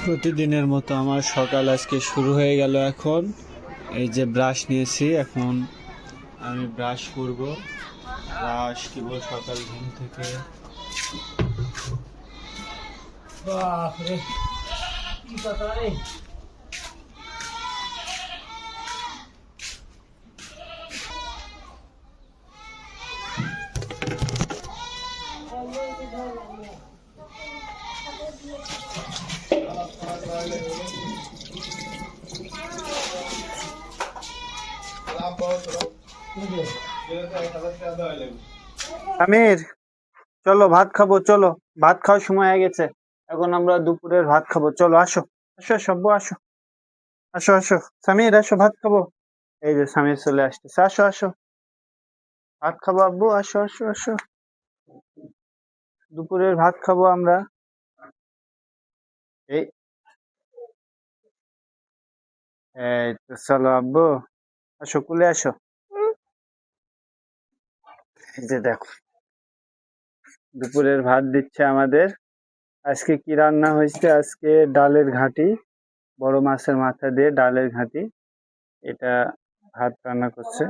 প্রতিদিনের মতো আমার সকাল আজকে শুরু হয়ে গেল। এখন এই যে ব্রাশ নিয়েছি, এখন আমি ব্রাশ করব। ব্রাশ কেবল সকাল ঘুম থেকে বাপরে কি কথা রে। আমির, চলো ভাত খাবো, চলো ভাত খাওয়ার সময় হয়ে গেছে। এখন আমরা দুপুরের ভাত খাবো, চলো আসো আসো সব্বু আসো, আসো আসো সামির, আসো ভাত খাবো। এই যে সামির চলে আসতেছে, আসো আসো ভাত খাবো আব্বু, আসো আসো আসো, দুপুরের ভাত খাবো আমরা। এই এই তো চলো আব্বু, আসো কুলে আসো। এই যে দেখো দুপুরের ভাত দিচ্ছে আমাদের। আজকে কি রান্না হয়েছে? আজকে ডালের ঘাঁটি, বড় মাছের মাথা দিয়ে ডালের ঘাঁটি, এটা ভাত রান্না করছে।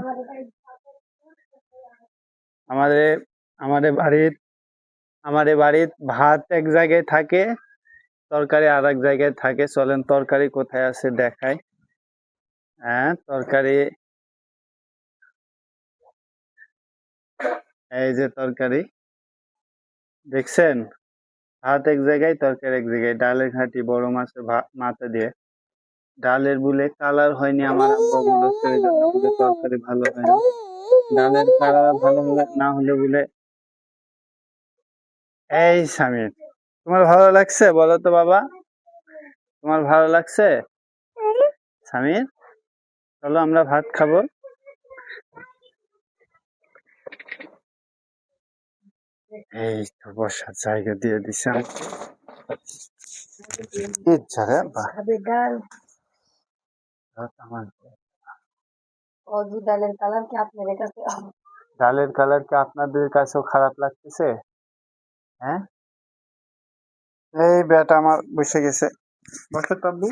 আমাদের আমাদের বাড়ির আমাদের বাড়ির ভাত এক জায়গায় থাকে, তরকারি আর এক জায়গায় থাকে। চলেন তরকারি কোথায় আছে দেখাই। হ্যাঁ তরকারি, এই যে তরকারি দেখছেন, ভাত এক জায়গায় তরকারি এক জায়গায়। ডালের ঘাঁটি বড় মাছের মাথা দিয়ে। ডালের বলে কালার হয়নি, আমার আব্বা বলেছে এই জন্য বলে তরকারি ভালো হয় না। ডালের কালার ভালো না হলে বলে। এই সামির, তোমার ভালো লাগছে বলো তো বাবা, তোমার ভালো লাগছে? সামির চলো আমরা ভাত খাবো। এই তো বসার জায়গা দিয়ে দিছে ইচ্ছা রে বাহ। আমার ডালের কালার কি আপনাদের কাছে? ডালের কালার কি আপনাদের কাছেও খারাপ লাগতেছে? হ্যাঁ, এই বেটা আমার বসে গেছে, বসে তাব্বু।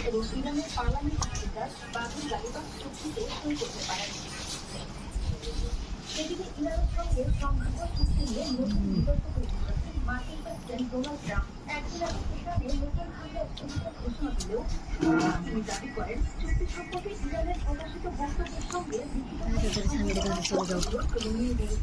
এবং ইরানের পার্লামেন্ট স্পিকার বাদল গালিবাফ চুক্তিতে সই করতে পারেন। এদিকে ইরানের সঙ্গে সংঘাত চুক্তি নিয়ে নতুন বিতর্ক তৈরি করেছেন মার্কিন প্রেসিডেন্ট ডোনাল্ড ট্রাম্প। একদিন আগে ইরানে নতুন হামলার অভিযোগ ঘোষণা দিলেও তিনি দাবি করেন চুক্তি সম্পর্কে ইরানের প্রকাশিত বক্তব্যের সঙ্গে লিখিত